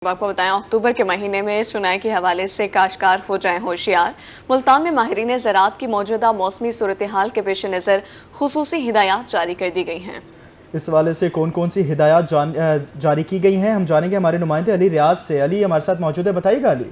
आपको बताएं, अक्टूबर के महीने में चुनाई के हवाले से काश्तकार हो जाएं होशियार। मुल्तान में माहिरीन ज़राअत की मौजूदा मौसमी सूरत हाल के पेश नज़र खुसूसी हिदायत जारी कर दी गई हैं। इस हवाले से कौन कौन सी हिदायत जारी की गई हैं, हम जानेंगे हमारे नुमाइंदे अली रियाज से। अली हमारे साथ मौजूद है, बताइएगा अली।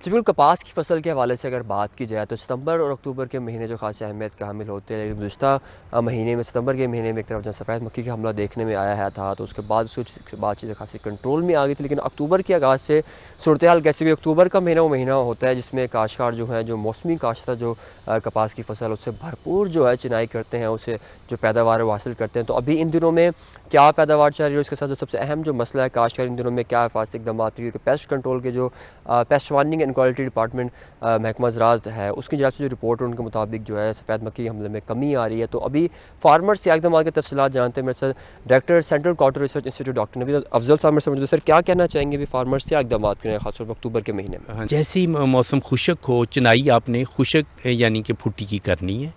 जी बिल्कुल, कपास की फसल के हवाले से अगर बात की जाए तो सितंबर और अक्टूबर के महीने जो खास अहमियत का हामिल होते हैं। गुज़श्ता महीने में, सितंबर के महीने में एक तरफ जहाँ सफ़ेद मक्खी का हमला देखने में आया है था, तो उसके बाद उसकी बातचीत खासी कंट्रोल में आ गई थी। लेकिन अक्टूबर के आगाज़ से सूरत हाल कैसे हुई? अक्टूबर का महीना वो महीना होता है जिसमें काश्तकार जो है, जो मौसमी काश्तकार जो कपास की फसल उससे भरपूर जो है चिनाई करते हैं, उसे जो पैदावार वो हासिल करते हैं। तो अभी इन दिनों में क्या पैदावार चल रही है, उसके साथ जो सबसे अहम जो मसला है काश्तकार इन दिनों में क्या हिफाजती इकदाम, क्योंकि पेस्ट कंट्रोल के जो paste warning and quality department महकमा ज़राअत है, उसकी जानब से जो रिपोर्ट है उनके मुताबिक जो है सफ़ेद मक्खी हमले में कमी आ रही है। तो अभी फार्मर्स से एकदम की तफसीलात जानते हैं। मेरे साथ director central cotton research institute doctor Naveed Afzal साहब मेरे से मौजूद। सर, क्या कहना चाहेंगे भी फार्मर्स क्या इकदाम करें खासतौर पर अक्टूबर के महीने में? जैसे ही मौसम खुशक हो, चुनाई आपने खुशक यानी कि फुटी की करनी है,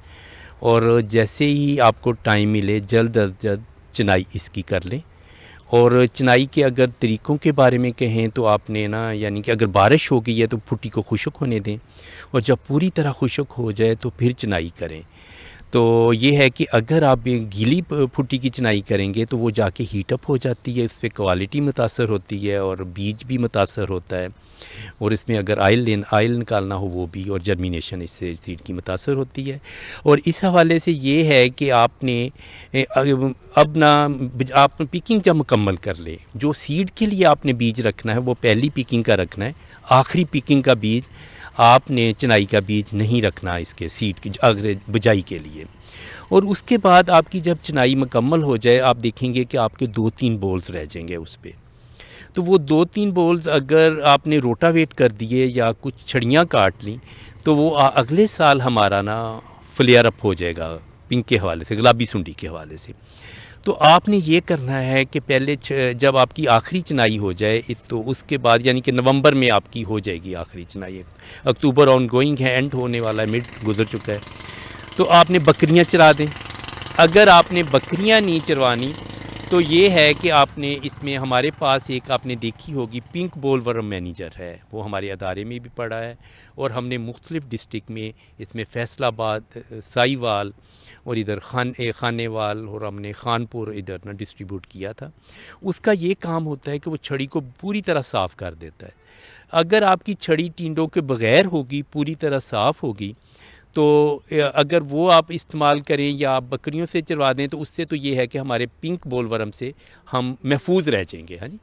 और जैसे ही आपको टाइम मिले जल्द अज जल्द चुनाई इसकी कर लें। और चुनाई के अगर तरीक़ों के बारे में कहें तो आपने ना, यानी कि अगर बारिश हो गई है तो फुटी को खुशक होने दें, और जब पूरी तरह खुशक हो जाए तो फिर चुनाई करें। तो ये है कि अगर आप गीली फुटी की चुनाई करेंगे तो वो जाके हीटअप हो जाती है, इससे क्वालिटी मुतासर होती है और बीज भी मुतासर होता है, और इसमें अगर आयल निकालना हो वो भी, और जर्मिनेशन इससे सीड की मुतासर होती है। और इस हवाले से ये है कि आपने अब ना आप पिकिंग जब मुकम्मल कर लें, जो सीड के लिए आपने बीज रखना है वो पहली पिकिंग का रखना है, आखिरी पिकिंग का बीज आपने चुनाई का बीज नहीं रखना इसके सीड की अगर बिजाई के लिए। और उसके बाद आपकी जब चुनाई मुकम्मल हो जाए, आप देखेंगे कि आपके 2-3 बोल्स रह जाएंगे उस पर। तो वो 2-3 बोल्स अगर आपने रोटावेट कर दिए या कुछ छड़ियाँ काट ली तो वो अगले साल हमारा ना फ्लेयर अप हो जाएगा पिंक के हवाले से, गुलाबी सुंडी के हवाले से। तो आपने ये करना है कि पहले जब आपकी आखिरी चुनाई हो जाए तो उसके बाद, यानी कि नवंबर में आपकी हो जाएगी आखिरी चुनाई, अक्टूबर ऑन गोइंग है, एंड होने वाला है, मिड गुजर चुका है, तो आपने बकरियां चरा दें। अगर आपने बकरियां नहीं चरवानी तो ये है कि आपने इसमें, हमारे पास एक आपने देखी होगी पिंक बोलवर्म मैनेजर है, वो हमारे अदारे में भी पड़ा है, और हमने मुख्तलिफ डिस्ट्रिक्ट में इसमें फैसलाबाद, साहिवाल और इधर खानेवाल और हमने खानपुर इधर ना डिस्ट्रीब्यूट किया था। उसका ये काम होता है कि वो छड़ी को पूरी तरह साफ़ कर देता है। अगर आपकी छड़ी टींडों के बग़ैर होगी, पूरी तरह साफ़ होगी, तो अगर वो आप इस्तेमाल करें या आप बकरियों से चरवा दें तो उससे तो ये है कि हमारे पिंक बोलवर्म से हम महफूज रह जाएंगे। हाँ जी,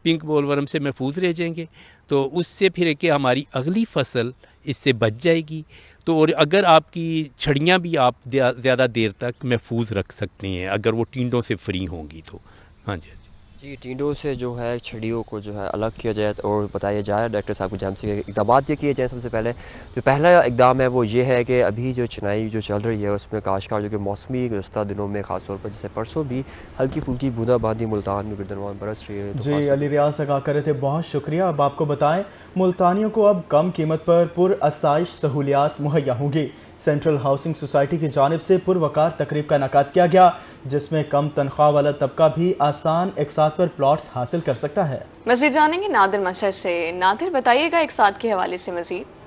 पिंक बोलवर्म से महफूज रह जाएंगे, तो उससे फिर कि हमारी अगली फसल इससे बच जाएगी। तो और अगर आपकी छड़ियाँ भी आप ज़्यादा देर तक महफूज रख सकते हैं अगर वो टींडों से फ्री होंगी तो। हाँ जी जी, टींडों से जो है छड़ियों को जो है अलग किया जाए और बताया जाए डॉक्टर साहब को जान से इकदाम ये किए जाए। सबसे पहले जो पहला इकदाम है वो ये है कि अभी जो चुनाई जो चल रही है उसमें काश्तकार जो कि मौसमी गुज़श्ता दिनों में खासतौर पर जैसे परसों भी हल्की फुल्की बूंदाबांदी मुल्तान में गिरदनवान बरस रही है। तो जी अली रियाज से कहा कर रहे थे, बहुत शुक्रिया। अब आपको बताएं, मुल्तानियों को अब कम कीमत पर पुरअसाइश सहूलियात मुहैया होंगी। सेंट्रल हाउसिंग सोसाइटी की जानिब से पुरवकार तकरीब का इनेकाद किया गया, जिसमें कम तनख्वाह वाला तबका भी आसान इकसात पर प्लॉट्स हासिल कर सकता है। मजीद जानेंगे नादिर मसर से। नादिर, बताइएगा इकसात के हवाले से मजीद।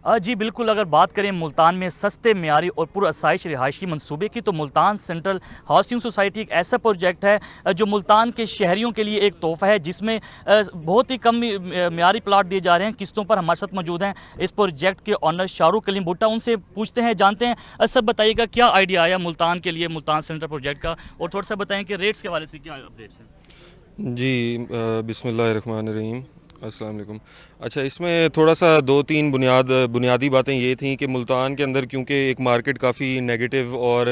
जी बिल्कुल, अगर बात करें मुल्तान में सस्ते, मियारी और पुरअसाइश रिहायशी मंसूबे की, तो मुल्तान सेंट्रल हाउसिंग सोसाइटी एक ऐसा प्रोजेक्ट है जो मुल्तान के शहरियों के लिए एक तोहफा है, जिसमें बहुत ही कम मियारी प्लाट दिए जा रहे हैं किस्तों पर। हमारे साथ मौजूद हैं इस प्रोजेक्ट के ऑनर शाहरुख कलीम भुट्टा, उनसे पूछते हैं, जानते हैं। सर बताइएगा क्या आइडिया आया मुल्तान के लिए, मुल्तान सेंट्रल प्रोजेक्ट का, और थोड़ा सा बताएं कि रेट्स के हवाले से क्या अपडेट्स हैं। जी, बिस्मिल्लाहिर्रहमानिर्रहीम, अस्सलाम वालेकुम। अच्छा, इसमें थोड़ा सा 2-3 बुनियादी बातें ये थी कि मुल्तान के अंदर क्योंकि एक मार्केट काफ़ी नेगेटिव और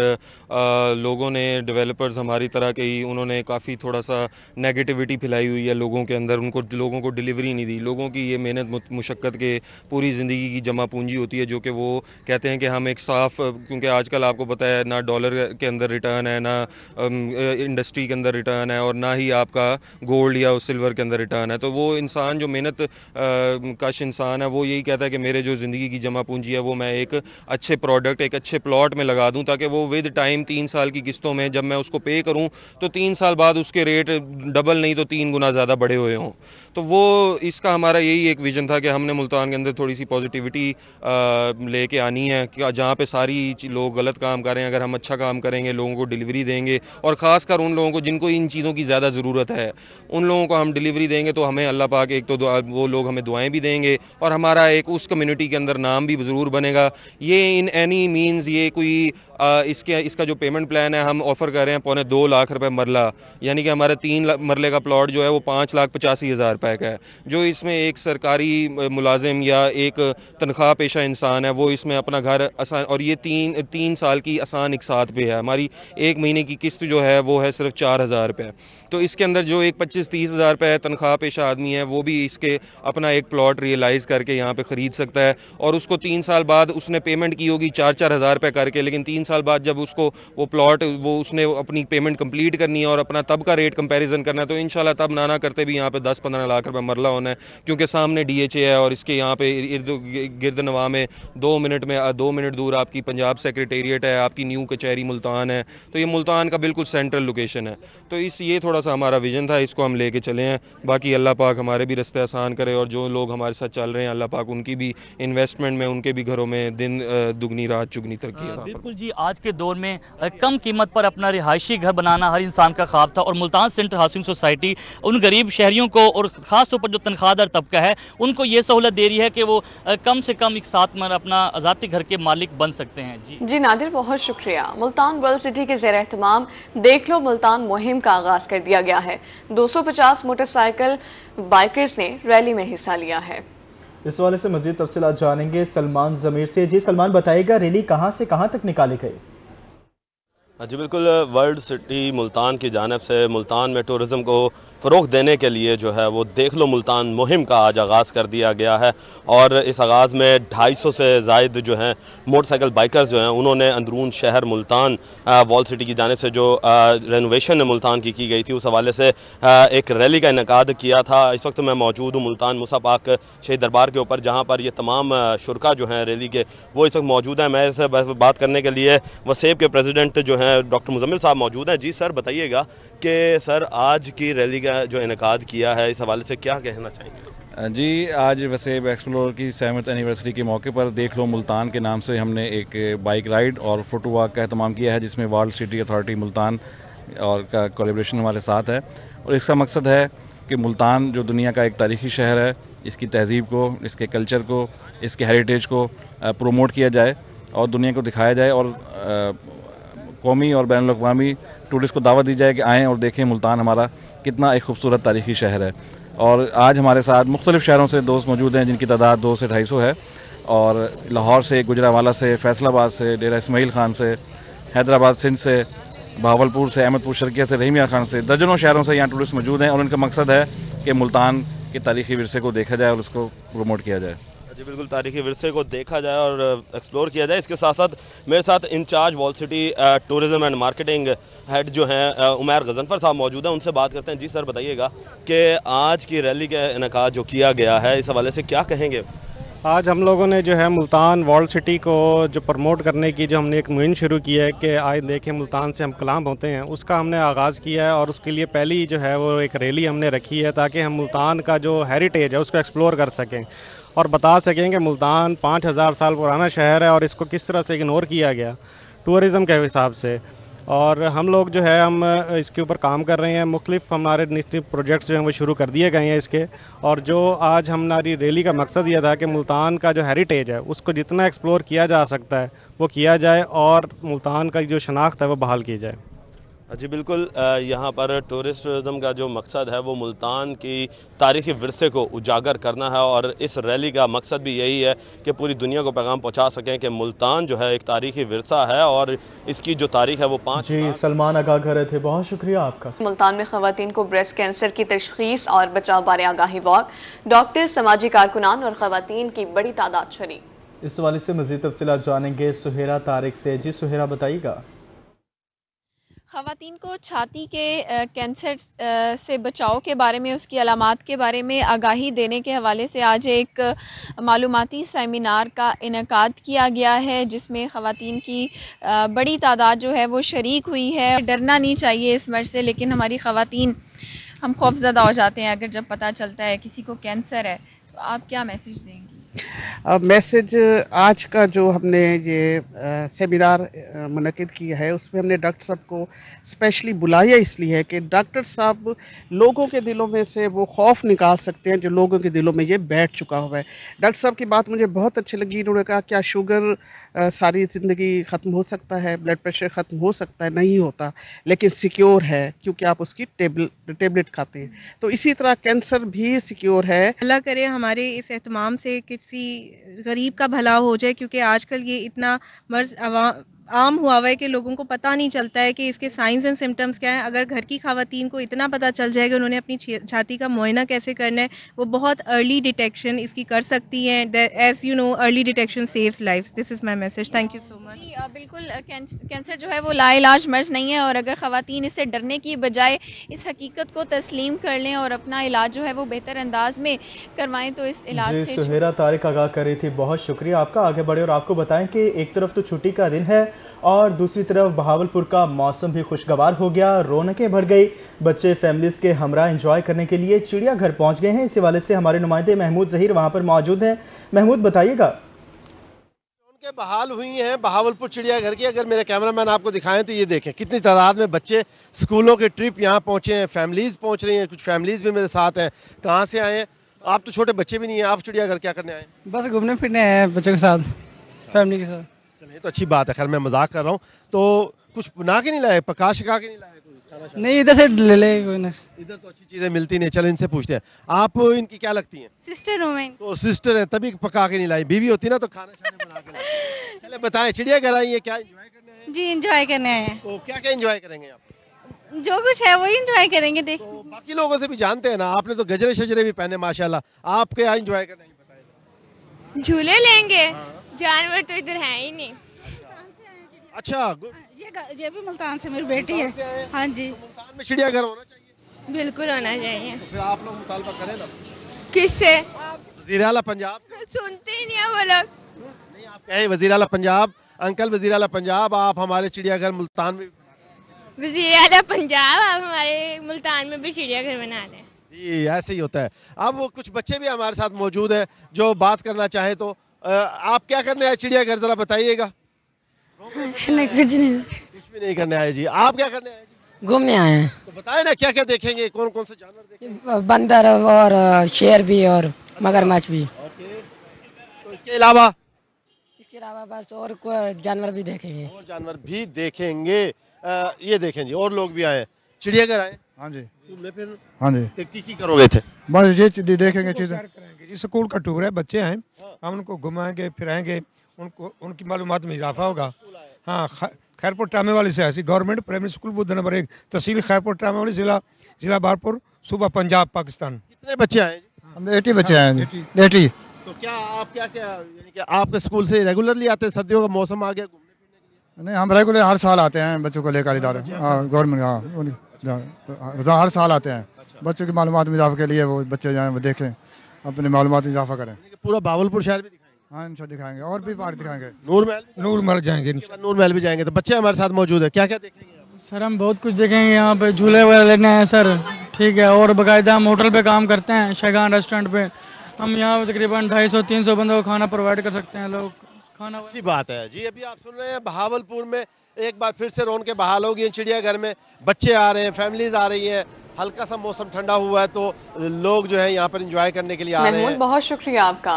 लोगों ने, डेवलपर्स हमारी तरह के ही, उन्होंने काफ़ी थोड़ा सा नेगेटिविटी फैलाई हुई है लोगों के अंदर, लोगों को डिलीवरी नहीं दी। लोगों की ये मेहनत मुशक्क़त के पूरी ज़िंदगी की जमा पूंजी होती है, जो कि वो कहते हैं कि हम एक साफ़, क्योंकि आजकल आपको पता है ना डॉलर के अंदर रिटर्न है, ना इंडस्ट्री के अंदर रिटर्न है, और ना ही आपका गोल्ड या सिल्वर के अंदर रिटर्न है। तो वो इंसान जो मेहनत कश इंसान है वो यही कहता है कि मेरे जो ज़िंदगी की जमा पूंजी है वो मैं एक अच्छे प्रोडक्ट, एक अच्छे प्लॉट में लगा दूं, ताकि वो विद टाइम 3 साल की किस्तों में जब मैं उसको पे करूं तो 3 साल बाद उसके रेट डबल नहीं तो 3 गुना ज़्यादा बढ़े हुए हों। तो वो इसका हमारा यही एक विजन था कि हमने मुल्तान के अंदर थोड़ी सी पॉजिटिविटी लेके आनी है कि जहाँ पे सारी लोग गलत काम कर रहे हैं, अगर हम अच्छा काम करेंगे, लोगों को डिलीवरी देंगे, और ख़ासकर उन लोगों को जिनको इन चीज़ों की ज़्यादा ज़रूरत है, उन लोगों को हम डिलीवरी देंगे तो हमें अल्लाह पाक एक तो वो लोग हमें दुआएं भी देंगे और हमारा एक उस कम्युनिटी के अंदर नाम भी ज़रूर बनेगा। ये इन एनी मीन्स ये कोई इसका जो पेमेंट प्लान है हम ऑफ़र कर रहे हैं 2.25 लाख रुपए मरला, यानी कि हमारा 3 मरले का प्लॉट जो है वो 5,85,000 रुपए का है। जो इसमें एक सरकारी मुलाजिम या एक तनख्वाह पेशा इंसान है वो इसमें अपना घर आसान, और ये तीन साल की आसान एक साथ पे है। हमारी एक महीने की किस्त जो है वो है सिर्फ 4,000 रुपये। तो इसके अंदर जो एक 25-30 हज़ार रुपये तनख्वाह पेशा आदमी है वो भी इसके अपना एक प्लॉट रियलाइज़ करके यहाँ पे ख़रीद सकता है, और उसको 3 साल बाद उसने पेमेंट की होगी 4-4 हज़ार रुपये करके, लेकिन 3 साल बाद जब उसको वो प्लॉट उसने अपनी पेमेंट कंप्लीट करनी है और अपना तब का रेट कंपैरिजन करना है, तो इंशाल्लाह तब ना करते भी यहाँ पे 10-15 लाख रुपए मरला होना है, क्योंकि सामने DHA है और इसके यहाँ पे इर्द गिर्द नवा में 2 मिनट दूर आपकी पंजाब सेक्रेटेरिएट है, आपकी न्यू कचहरी मुल्तान है। तो ये मुल्तान का बिल्कुल सेंट्रल लोकेशन है। तो ये थोड़ा सा हमारा विजन था, इसको हम लेके चले हैं। बाकी अल्लाह पाक हमारे भी रास्ते आसान करे, और जो लोग हमारे साथ चल रहे हैं अल्लाह पाक उनकी भी इन्वेस्टमेंट में, उनके भी घरों में दिन दुगनी रात चुगनी तरक्की है। बिल्कुल जी, आज के दौर में कम कीमत पर अपना रिहायशी घर बनाना हर इंसान का ख्वाब था, और मुल्तान सेंट्रल हाउसिंग सोसाइटी उन गरीब शहरियों को और ख़ास तौर पर जो तनख्वाहदार तबका है उनको ये सहूलत दे रही है कि वो कम से कम एक साथ में अपना आज़ादी घर के मालिक बन सकते हैं। जी नादिर, बहुत शुक्रिया। मुल्तान वर्ल्ड सिटी के ज़ेर एहतमाम देख लो मुल्तान मुहिम का आगाज कर दिया गया है। 250 मोटरसाइकिल बाइकर्स ने रैली में हिस्सा लिया है। इस वाले से मजीद तफसीलात जानेंगे सलमान जमीर से। जी सलमान, बताइएगा रैली कहां से कहां तक निकाली गई? जी बिल्कुल, वर्ल्ड सिटी मुल्तान की जानिब से मुल्तान में टूरिज़्म को फ़रोग़ देने के लिए जो है वो देख लो मुल्तान मुहिम का आज आगाज़ कर दिया गया है, और इस आगाज़ में 250 से ज़ायद जो हैं मोटरसाइकिल बाइकर्स जो हैं उन्होंने अंदरून शहर मुल्तान वर्ल्ड सिटी की जानिब से जो रेनोवेशन मुल्तान की गई थी उस हवाले से एक रैली का इनेकाद किया था। इस वक्त मैं मौजूद हूँ मुल्तान मूसा पाक शहीद दरबार के ऊपर, जहाँ पर ये तमाम शुरका जो हैं रैली के वो इस वक्त मौजूद हैं। मैं इससे बात करने के लिए वसेब के प्रेसिडेंट जो हैं डॉक्टर मुजम्मिल साहब मौजूद हैं। जी सर, बताइएगा कि सर आज की रैली का जो इनेकाद किया है इस हवाले से क्या कहना चाहेंगे? जी, आज वसेब एक्सप्लोर की 7th एनिवर्सरी के मौके पर देख लो मुल्तान के नाम से हमने एक बाइक राइड और फुट वॉक का एहतमाम किया है, जिसमें वर्ल्ड सिटी अथॉरिटी मुल्तान और का कोलैबोरेशन हमारे साथ है। और इसका मकसद है कि मुल्तान जो दुनिया का एक तारीखी शहर है, इसकी तहजीब को, इसके कल्चर को, इसके हेरिटेज को प्रोमोट किया जाए और दुनिया को दिखाया जाए, और कौमी और बैनुल अक़वामी टूरिस्ट को दावत दी जाए कि आएँ और देखें मुल्तान हमारा कितना एक खूबसूरत तारीखी शहर है। और आज हमारे साथ मुख्तलिफ़ शहरों से दोस्त मौजूद हैं, जिनकी तादाद 200 से 250 है, और लाहौर से, गुजरावाला से, फैसलाबाद से, डेरा इस्माइल खान से, हैदराबाद सिंध से, भावलपुर से, अहमदपुर शर्किया से, रहीमिया खान से, दर्जनों शहरों से यहाँ टूरिस्ट मौजूद हैं, और उनका मकसद है कि मुल्तान के तारीखी विरसे को देखा जाए और उसको प्रमोट किया जाए। जी बिल्कुल, तारीखी विरसे को देखा जाए और एक्सप्लोर किया जाए। इसके साथ साथ मेरे साथ in charge world city tourism and marketing head जो हैं उमैर गजनफर साहब मौजूद हैं, उनसे बात करते हैं। जी सर, बताइएगा कि आज की रैली का इनेकाद जो किया गया है इस हवाले से क्या कहेंगे? आज हम लोगों ने जो है मुल्तान वर्ल्ड सिटी को जो प्रमोट करने की जो हमने एक मुहिम शुरू की है कि आए देखें मुल्तान से हम कलाम होते हैं, उसका हमने आगाज़ किया है। और उसके लिए पहली जो है वो एक रैली हमने रखी है, ताकि हम मुल्तान का जो हेरिटेज है उसको एक्सप्लोर कर सकें और बता सकें कि मुल्तान 5000 साल पुराना शहर है और इसको किस तरह से इग्नोर किया गया टूरिज़म के हिसाब से। और हम लोग जो है हम इसके ऊपर काम कर रहे हैं, मुख्तलिफ हमारे निश्चित प्रोजेक्ट्स जो हैं वो शुरू कर दिए गए हैं इसके। और जो आज हमारी रैली का मकसद यह था कि मुल्तान का जो हेरिटेज है उसको जितना एक्सप्लोर किया जा सकता है वो किया जाए और मुल्तान का जो शनाख्त है वो बहाल की जाए। जी बिल्कुल, यहाँ पर टूरिज्म का जो मकसद है वो मुल्तान की तारीख़ी विरसे को उजागर करना है, और इस रैली का मकसद भी यही है कि पूरी दुनिया को पैगाम पहुँचा सकें कि मुल्तान जो है एक तारीख़ी विरसा है और इसकी जो तारीख है वो 5। जी सलमान आगाह कर रहे थे, बहुत शुक्रिया आपका। मुल्तान में खवातीन को ब्रेस्ट कैंसर की तशखीस और बचाव बारे आगाही वॉक, डॉक्टर, समाजी कारकुनान और खवातीन की बड़ी तादाद शरीक। इस वाले से मजीद तफसीलात जानेंगे सुहेरा तारिक से। जी सुहेरा, बताइएगा। ख़वातीन को छाती के कैंसर से बचाव के बारे में, उसकी अलामात के बारे में आगाही देने के हवाले से आज एक मालूमाती सेमिनार का इनेकाद किया गया है, जिसमें ख़वातीन की बड़ी तादाद जो है वो शरीक हुई है। डरना नहीं चाहिए इस मर्ज़ से, लेकिन हमारी ख़वातीन हम खौफज़दा हो जाते हैं अगर जब पता चलता है किसी को कैंसर है। तो आप क्या मैसेज देंगी? मैसेज आज का जो हमने ये सेमिनार मुनक़िद किया है, उसमें हमने डॉक्टर साहब को स्पेशली बुलाया इसलिए है कि डॉक्टर साहब लोगों के दिलों में से वो खौफ निकाल सकते हैं जो लोगों के दिलों में ये बैठ चुका हुआ है। डॉक्टर साहब की बात मुझे बहुत अच्छी लगी। उन्होंने कहा क्या शुगर सारी ज़िंदगी ख़त्म हो सकता है, ब्लड प्रेशर ख़त्म हो सकता है? नहीं होता, लेकिन सिक्योर है क्योंकि आप उसकी टेबलेट खाते हैं। तो इसी तरह कैंसर भी सिक्योर है। अल्लाह करे हमारे इस एहतमाम से किसी गरीब का भला हो जाए, क्योंकि आजकल ये इतना मर्ज आम हुआ हुआ है कि लोगों को पता नहीं चलता है कि इसके साइंस एंड सिम्टम्स क्या हैं। अगर घर की ख़वातीन को इतना पता चल जाए कि उन्होंने अपनी छाती का मुआयना कैसे करना है, वो बहुत अर्ली डिटेक्शन इसकी कर सकती हैं। As you know, early detection saves life. This is my message. Thank you so much. जी बिल्कुल, कैंसर जो है वो लाइलाज मर्ज नहीं है, और अगर ख़वातीन इससे डरने की बजाय इस हकीकत को तस्लीम कर लें और अपना इलाज जो है वो बेहतर अंदाज में करवाएं तो इस इलाज से। सुहेरा तारिक आगाह कर रही थी, बहुत शुक्रिया आपका। आगे बढ़े और आपको बताएं कि एक तरफ तो छुट्टी का दिन है और दूसरी तरफ बहावलपुर का मौसम भी खुशगवार हो गया, रौनकें भर गई। बच्चे फैमिलीज के हमरा एंजॉय करने के लिए चिड़ियाघर पहुंच गए हैं। इस हवाले से हमारे नुमाइंदे महमूद जहीर वहां पर मौजूद हैं। महमूद, बताइएगा। के बहाल हुई हैं बहावलपुर चिड़ियाघर की। अगर मेरे कैमरामैन आपको दिखाएं तो ये देखें कितनी तादाद में बच्चे स्कूलों के ट्रिप यहाँ पहुंचे हैं, फैमिलीज पहुंच रही हैं। कुछ फैमिलीज भी मेरे साथ हैं। कहाँ से आए हैं आप? तो छोटे बच्चे भी नहीं हैं, आप चिड़ियाघर क्या करने आए? बस घूमने फिरने आए हैं बच्चों के साथ, फैमिली के साथ। चलिए, तो अच्छी बात है। खैर मैं मजाक कर रहा हूँ। तो कुछ बना के नहीं लाए, पका शिका के नहीं लाए? नहीं, इधर से ले ले कोई ना। इधर तो अच्छी चीजें मिलती नहीं। चलो इनसे पूछते हैं, आप इनकी क्या लगती हैं? सिस्टर हूँ मैं। तो सिस्टर है तभी पका के नहीं लाई, बीवी होती ना तो खाना शाना बना के लाई। चले बताएं, चिड़ियाघर आई है, क्या एंजॉय करने आए? जी एंजॉय करने आए हैं। तो क्या क्या एंजॉय करेंगे आप? जो कुछ है वही एंजॉय करेंगे। देख तो बाकी लोगों से भी जानते हैं ना, आपने तो गजरे शजरे भी पहने माशाल्लाह। आप क्या एंजॉय करने बताए? झूले लेंगे। जानवर तो इधर है ही नहीं। अच्छा, ये भी मुल्तान से मेरी बेटी है। हाँ जी। तो मुल्तान में चिड़ियाघर होना चाहिए। बिल्कुल होना चाहिए। तो फिर आप लोग मुतालबा करें ना। किससे? वज़ीर आला पंजाब। सुनते ही नहीं है वो लोग। नहीं, आप कहें वज़ीर आला पंजाब, अंकल वज़ीर आला पंजाब, आप हमारे चिड़ियाघर मुल्तान में। वज़ीर आला पंजाब, आप हमारे मुल्तान में भी चिड़ियाघर बना दें। जी ऐसे ही होता है। अब वो कुछ बच्चे भी हमारे साथ मौजूद हैं जो बात करना चाहें। तो आप क्या करने आए चिड़ियाघर, जरा बताइएगा। नहीं, कुछ भी नहीं करने आए जी। आप क्या करने आए जी? घूमने आए हैं। तो बताएं ना क्या क्या देखेंगे, कौन कौन से जानवर देखेंगे? बंदर और शेर भी और मगरमच्छ भी। ओके, तो इसके अलावा बस और कोई जानवर भी देखेंगे। और जानवर भी देखेंगे। ये देखें जी, और लोग भी आए, चिड़ियाघर आए। हाँ जी। फिर हाँ जी। की करोगे थे? बस ये देखेंगे चीजें। करेंगे। स्कूल का टूर है, बच्चे हैं, हम उनको घुमाएंगे फिराएंगे, उनको उनकी मालूमात में इजाफा होगा। हाँ, खैरपुर टामे वाली से ऐसी government primary school Buddha number 1, तहसील खैरपुर टामे वाली, जिला बारपुर, सूबा पंजाब, पाकिस्तान। कितने बच्चे आए? हम 80 बच्चे आए हैं। 80। तो क्या आप क्या यानी कि आपके स्कूल से रेगुलरली आते हैं? सर्दियों का मौसम आ गया घूमने फिरने के लिए? नहीं, हम रेगुलर हर साल आते हैं बच्चों को लेकर इधर। गवर्नमेंट हर साल आते हैं बच्चों की मालूमात में इजाफा के लिए। वो बच्चे जाएं, वो देखें, अपनी मालूमात में इजाफा करें। पूरा बहावलपुर शहर भी दिखाएंगे? हाँ, इंशाल्लाह दिखाएंगे, और भी पार्क दिखाएंगे। नूर महल जाएंगे। नूर महल भी जाएंगे। तो बच्चे हमारे साथ मौजूद है, क्या क्या देखेंगे? सर हम बहुत कुछ देखेंगे यहाँ पे, झूले वगैरह लेने हैं सर, ठीक है। और बाकायदा हम होटल पे काम करते हैं, शहगान रेस्टोरेंट पे। हम यहाँ तकरीबन 250-300 बंदों को खाना प्रोवाइड कर सकते हैं। लोग खाना अच्छी बात है जी। अभी आप सुन रहे हैं बहावलपुर में एक बार फिर से रौनकें बहाल होगी चिड़ियाघर में। बच्चे आ रहे हैं, फैमिलीज आ रही हैं, हल्का सा मौसम ठंडा हुआ है तो लोग जो है यहाँ पर एंजॉय करने के लिए आ रहे हैं। बहुत शुक्रिया आपका।